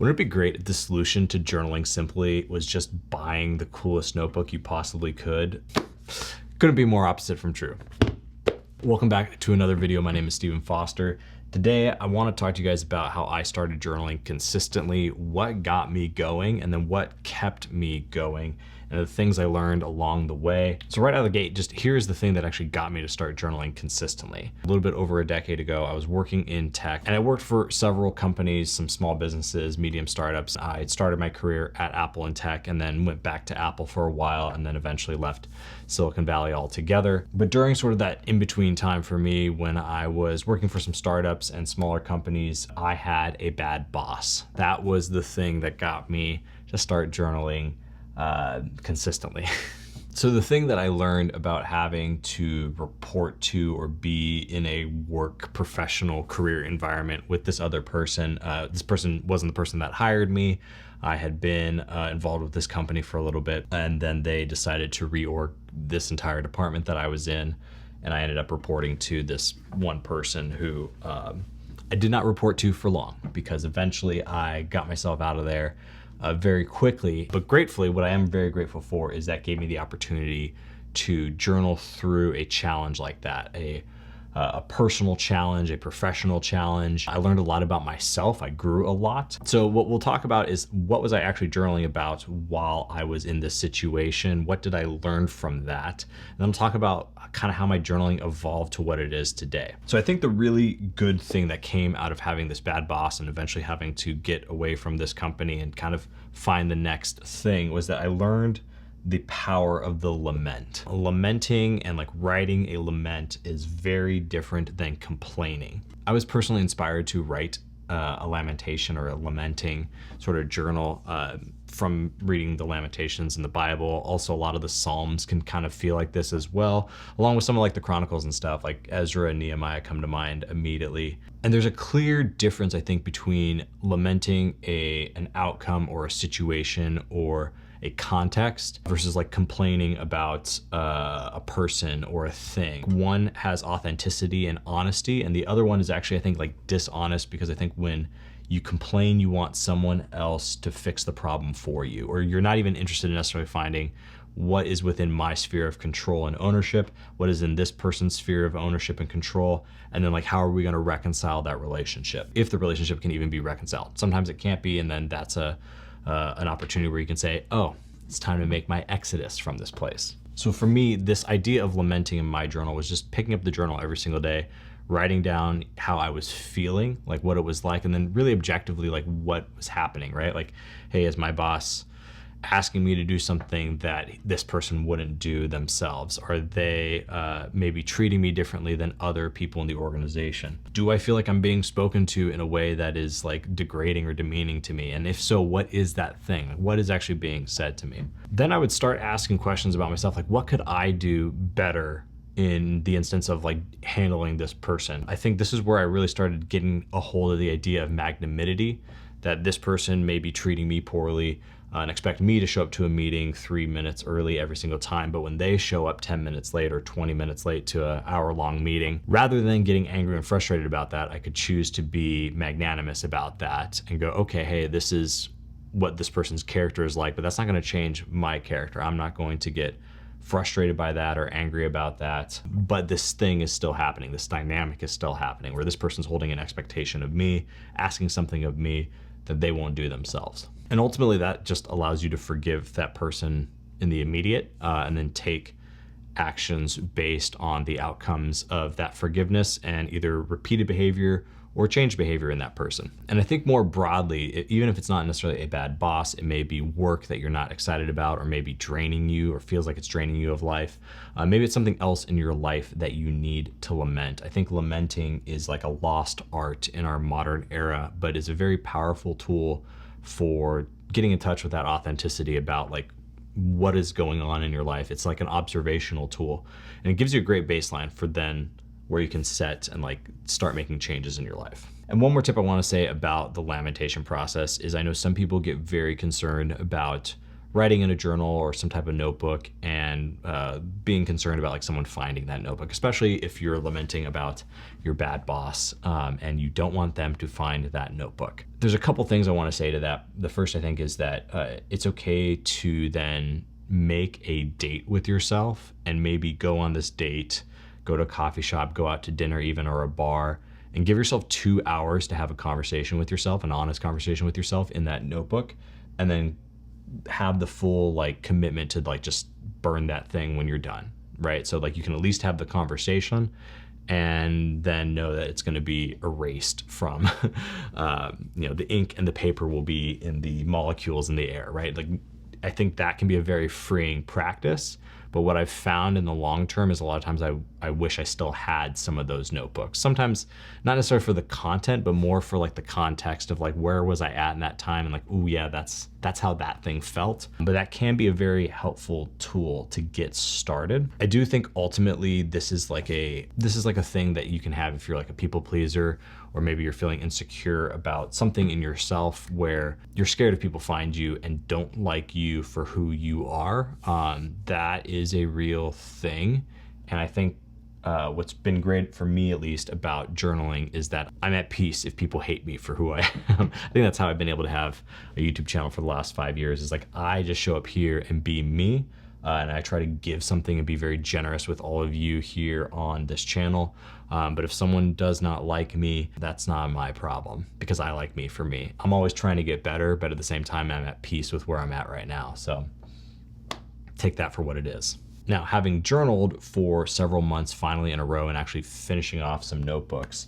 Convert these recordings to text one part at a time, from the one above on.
Wouldn't it be great if the solution to journaling simply was just buying the coolest notebook you possibly could? Couldn't be more opposite from true. Welcome back to another video. My name is Stephen Foster. Today, I want to talk to you guys about how I started journaling consistently, what got me going, and then what kept me going, and the things I learned along the way. So right out of the gate, just here's the thing that actually got me to start journaling consistently. A little bit over a decade ago, I was working in tech, and I worked for several companies, some small businesses, medium startups. I started my career at Apple in tech, and then went back to Apple for a while, and then eventually left Silicon Valley altogether. But during sort of that in-between time for me, when I was working for some startups and smaller companies, I had a bad boss. That was the thing that got me to start journaling consistently. So the thing that I learned about having to report to or be in a work professional career environment with this other person, this person wasn't the person that hired me. I had been involved with this company for a little bit, and then they decided to reorg this entire department that I was in, and I ended up reporting to this one person who I did not report to for long, because eventually I got myself out of there very quickly. But gratefully, what I am very grateful for is that gave me the opportunity to journal through a challenge like that, a personal challenge, a professional challenge. I learned a lot about myself. I grew a lot. So what we'll talk about is, what was I actually journaling about while I was in this situation? What did I learn from that? And then I'll talk about kind of how my journaling evolved to what it is today. So I think the really good thing that came out of having this bad boss and eventually having to get away from this company and kind of find the next thing was that I learned the power of the lament. Lamenting and like writing a lament is very different than complaining. I was personally inspired to write a lamentation or a lamenting sort of journal from reading the Lamentations in the Bible. Also, a lot of the Psalms can kind of feel like this as well, along with some of like the Chronicles and stuff, like Ezra and Nehemiah come to mind immediately. And there's a clear difference, I think, between lamenting an outcome or a situation or a context versus like complaining about a person or a thing. One has authenticity and honesty, and the other one is actually, I think, like dishonest, because I think when you complain, you want someone else to fix the problem for you, or you're not even interested in necessarily finding what is within my sphere of control and ownership, what is in this person's sphere of ownership and control, and then like how are we going to reconcile that relationship, if the relationship can even be reconciled. Sometimes it can't be, and then that's an opportunity where you can say, oh, it's time to make my exodus from this place. So for me, this idea of lamenting in my journal was just picking up the journal every single day, writing down how I was feeling, like what it was like, and then really objectively like what was happening, right? Like, hey, is my boss asking me to do something that this person wouldn't do themselves? Are they maybe treating me differently than other people in the organization? Do I feel like I'm being spoken to in a way that is like degrading or demeaning to me? And if so, what is that thing? What is actually being said to me? Then I would start asking questions about myself, like what could I do better in the instance of like handling this person? I think this is where I really started getting a hold of the idea of magnanimity, that this person may be treating me poorly and expect me to show up to a meeting 3 minutes early every single time, but when they show up 10 minutes late or 20 minutes late to an hour-long meeting, rather than getting angry and frustrated about that, I could choose to be magnanimous about that and go, okay, hey, this is what this person's character is like, but that's not going to change my character. I'm not going to get frustrated by that or angry about that, but this thing is still happening. This dynamic is still happening where this person's holding an expectation of me, asking something of me that they won't do themselves. And ultimately that just allows you to forgive that person in the immediate and then take actions based on the outcomes of that forgiveness and either repeated behavior or change behavior in that person. And I think more broadly, even if it's not necessarily a bad boss, it may be work that you're not excited about, or maybe draining you or feels like it's draining you of life. Maybe it's something else in your life that you need to lament. I think lamenting is like a lost art in our modern era, but is a very powerful tool for getting in touch with that authenticity about like what is going on in your life. It's like an observational tool, and it gives you a great baseline for then where you can set and like start making changes in your life. And one more tip I want to say about the lamentation process is I know some people get very concerned about writing in a journal or some type of notebook and being concerned about like someone finding that notebook, especially if you're lamenting about your bad boss and you don't want them to find that notebook. There's a couple things I want to say to that. The first, I think, is that it's okay to then make a date with yourself and maybe go on this date, go to a coffee shop, go out to dinner even, or a bar, and give yourself 2 hours to have a conversation with yourself, an honest conversation with yourself in that notebook, and then have the full like commitment to like just burn that thing when you're done, right? So like you can at least have the conversation and then know that it's going to be erased from, the ink and the paper will be in the molecules in the air, right? Like I think that can be a very freeing practice. But what I've found in the long term is a lot of times I wish I still had some of those notebooks. Sometimes not necessarily for the content, but more for like the context of like, where was I at in that time? And like, oh yeah, that's how that thing felt. But that can be a very helpful tool to get started. I do think ultimately this is like a thing that you can have if you're like a people pleaser, or maybe you're feeling insecure about something in yourself where you're scared if people find you and don't like you for who you are. That is a real thing. And I think what's been great for me, at least, about journaling is that I'm at peace if people hate me for who I am. I think that's how I've been able to have a YouTube channel for the last 5 years, is like I just show up here and be me. And I try to give something and be very generous with all of you here on this channel. But if someone does not like me, that's not my problem, because I like me for me. I'm always trying to get better, but at the same time, I'm at peace with where I'm at right now. So take that for what it is. Now, having journaled for several months finally in a row and actually finishing off some notebooks,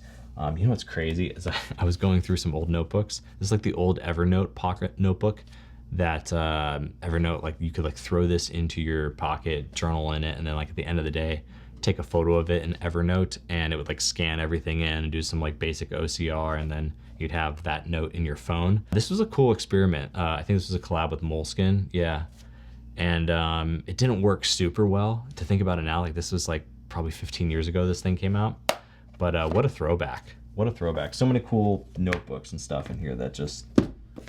you know what's crazy is I was going through some old notebooks. This is like the old Evernote pocket notebook that Evernote, like you could like throw this into your pocket, journal in it, and then like at the end of the day, take a photo of it in Evernote, and it would like scan everything in and do some like basic OCR, and then you'd have that note in your phone. This was a cool experiment. I think this was a collab with Moleskine, yeah. And it didn't work super well. To think about it now, like this was like probably 15 years ago this thing came out. But what a throwback. What a throwback. So many cool notebooks and stuff in here that just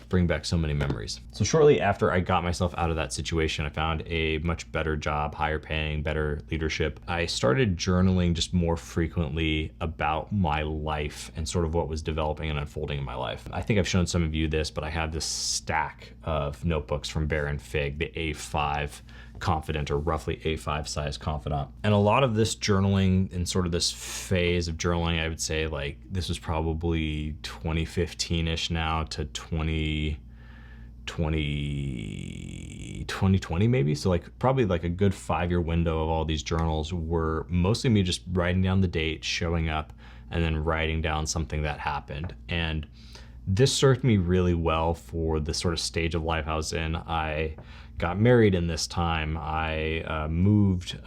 bring back so many memories. So shortly after I got myself out of that situation, I found a much better job, higher paying, better leadership. I started journaling just more frequently about my life and sort of what was developing and unfolding in my life. I think I've shown some of you this, but I have this stack of notebooks from Bear and Fig, the A5 Confident, or roughly A5 size Confidant. And a lot of this journaling in sort of this phase of journaling, I would say like this was probably 2015-ish now to 2020 maybe. So like probably like a good 5-year window of all these journals were mostly me just writing down the date, showing up, and then writing down something that happened. And this served me really well for the sort of stage of life I was in. I got married in this time. I moved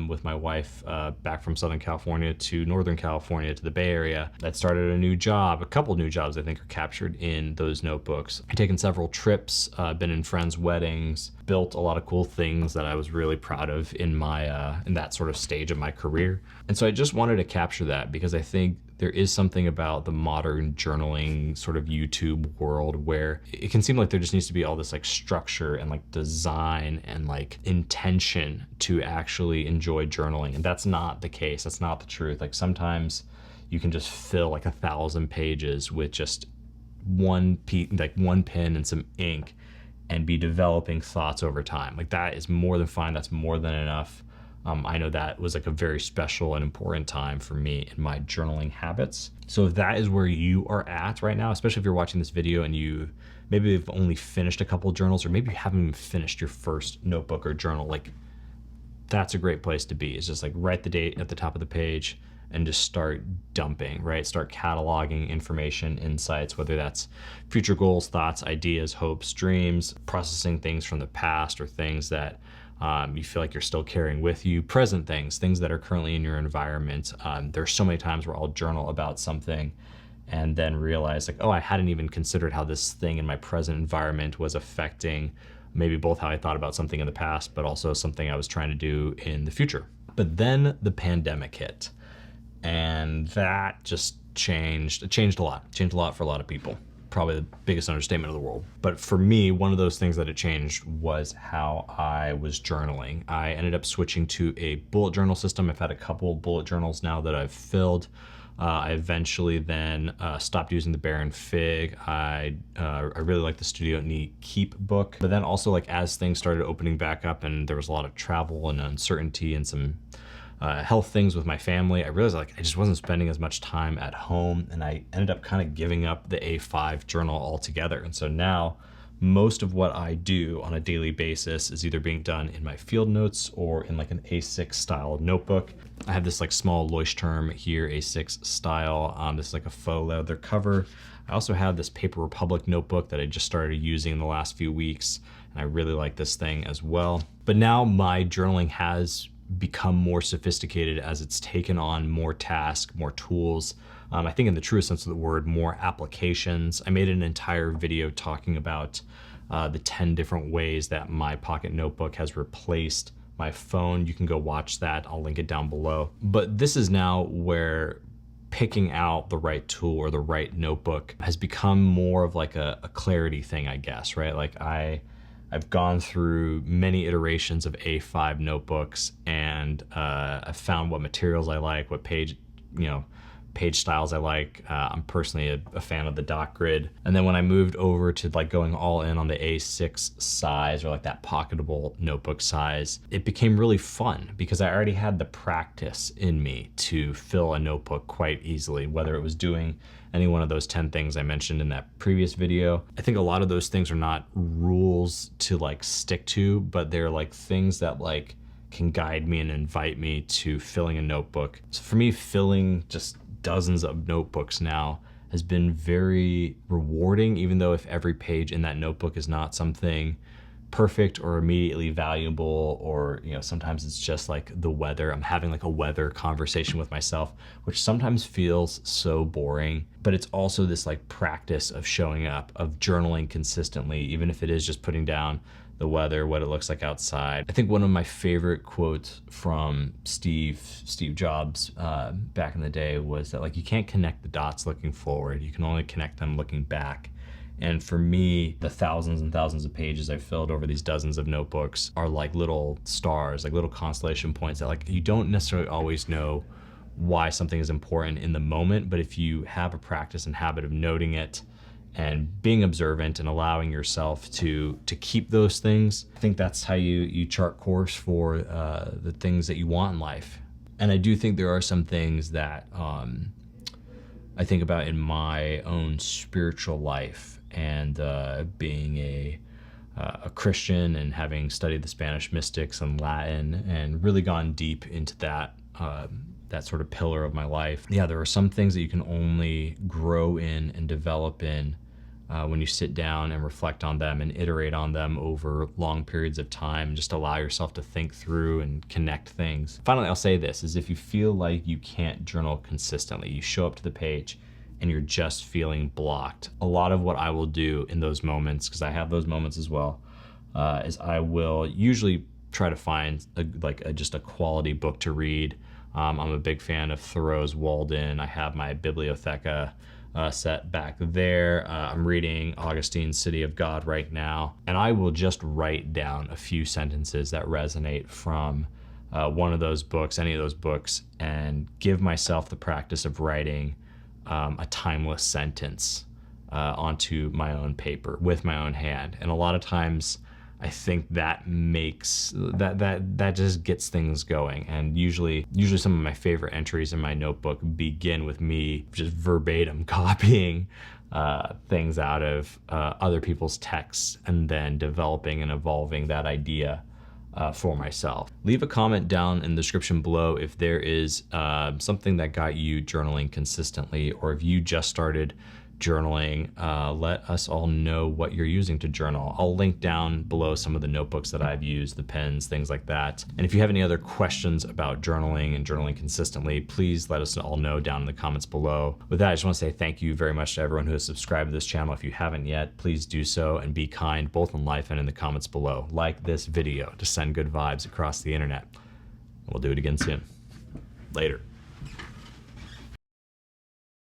with my wife back from Southern California to Northern California to the Bay Area. I'd started a new job. A couple new jobs I think are captured in those notebooks. I'd taken several trips, been in friends' weddings, built a lot of cool things that I was really proud of in my in that sort of stage of my career. And so I just wanted to capture that because I think there is something about the modern journaling sort of YouTube world where it can seem like there just needs to be all this like structure and like design and like intention to actually enjoy journaling. And that's not the case. That's not the truth. Like sometimes you can just fill like 1,000 pages with just one pen and some ink and be developing thoughts over time. Like that is more than fine. That's more than enough. I know that was like a very special and important time for me in my journaling habits. So if that is where you are at right now, especially if you're watching this video and maybe you've only finished a couple journals, or maybe you haven't even finished your first notebook or journal, like that's a great place to be. It's just like write the date at the top of the page and just start dumping, right? Start cataloging information, insights, whether that's future goals, thoughts, ideas, hopes, dreams, processing things from the past or things that you feel like you're still carrying with you, present things that are currently in your environment. There's so many times where I'll journal about something and then realize like, oh, I hadn't even considered how this thing in my present environment was affecting maybe both how I thought about something in the past, but also something I was trying to do in the future. But then the pandemic hit, and that just changed a lot for a lot of people. probably the biggest understatement of the world. But for me, one of those things that it changed was how I was journaling. I ended up switching to a bullet journal system. I've had a couple bullet journals now that I've filled. I eventually then stopped using the Bear and Fig. I really like the Studio Neat Keep book. But then also, like, as things started opening back up and there was a lot of travel and uncertainty and some health things with my family, I realized like I just wasn't spending as much time at home, and I ended up kind of giving up the A5 journal altogether. And so now most of what I do on a daily basis is either being done in my field notes or in like an A6 style notebook. I have this like small Leuchtturm here, A6 style. This is like a faux leather cover. I also have this Paper Republic notebook that I just started using in the last few weeks, and I really like this thing as well. But now my journaling has become more sophisticated as it's taken on more tasks, more tools. I think in the truest sense of the word, more applications. I made an entire video talking about the 10 different ways that my pocket notebook has replaced my phone. You can go watch that. I'll link it down below. But this is now where picking out the right tool or the right notebook has become more of like a clarity thing, I guess, right? Like I've gone through many iterations of A5 notebooks, and I've found what materials I like, what page styles I like. I'm personally a fan of the dot grid. And then when I moved over to like going all in on the A6 size, or like that pocketable notebook size, it became really fun because I already had the practice in me to fill a notebook quite easily, whether it was doing any one of those 10 things I mentioned in that previous video. I think a lot of those things are not rules to like stick to, but they're like things that like can guide me and invite me to filling a notebook. So for me, filling just dozens of notebooks now has been very rewarding, even though if every page in that notebook is not something perfect or immediately valuable, or sometimes it's just like the weather. I'm having like a weather conversation with myself, which sometimes feels so boring, but it's also this like practice of showing up, of journaling consistently, even if it is just putting down the weather, what it looks like outside. I think one of my favorite quotes from Steve Jobs back in the day was that like you can't connect the dots looking forward, you can only connect them looking back. And for me, the thousands and thousands of pages I've filled over these dozens of notebooks are like little stars, like little constellation points that like you don't necessarily always know why something is important in the moment, but if you have a practice and habit of noting it and being observant and allowing yourself to keep those things, I think that's how you chart course for the things that you want in life. And I do think there are some things that I think about in my own spiritual life, and being a Christian and having studied the Spanish mystics and Latin and really gone deep into that sort of pillar of my life. Yeah, there are some things that you can only grow in and develop in when you sit down and reflect on them and iterate on them over long periods of time, and just allow yourself to think through and connect things. Finally, I'll say this, is if you feel like you can't journal consistently, you show up to the page and you're just feeling blocked, a lot of what I will do in those moments, because I have those moments as well, is I will usually try to find just a quality book to read. I'm a big fan of Thoreau's Walden. I have my Bibliotheca set back there. I'm reading Augustine's City of God right now, and I will just write down a few sentences that resonate from one of those books, any of those books, and give myself the practice of writing a timeless sentence onto my own paper with my own hand. And a lot of times I think that makes that just gets things going. And usually some of my favorite entries in my notebook begin with me just verbatim copying things out of other people's texts and then developing and evolving that idea for myself. Leave a comment down in the description below if there is something that got you journaling consistently, or if you just started journaling. Let us all know what you're using to journal. I'll link down below some of the notebooks that I've used, the pens, things like that. And if you have any other questions about journaling and journaling consistently, please let us all know down in the comments below. With that, I just want to say thank you very much to everyone who has subscribed to this channel. If you haven't yet, please do so, and be kind both in life and in the comments below. Like this video to send good vibes across the internet. We'll do it again soon. Later.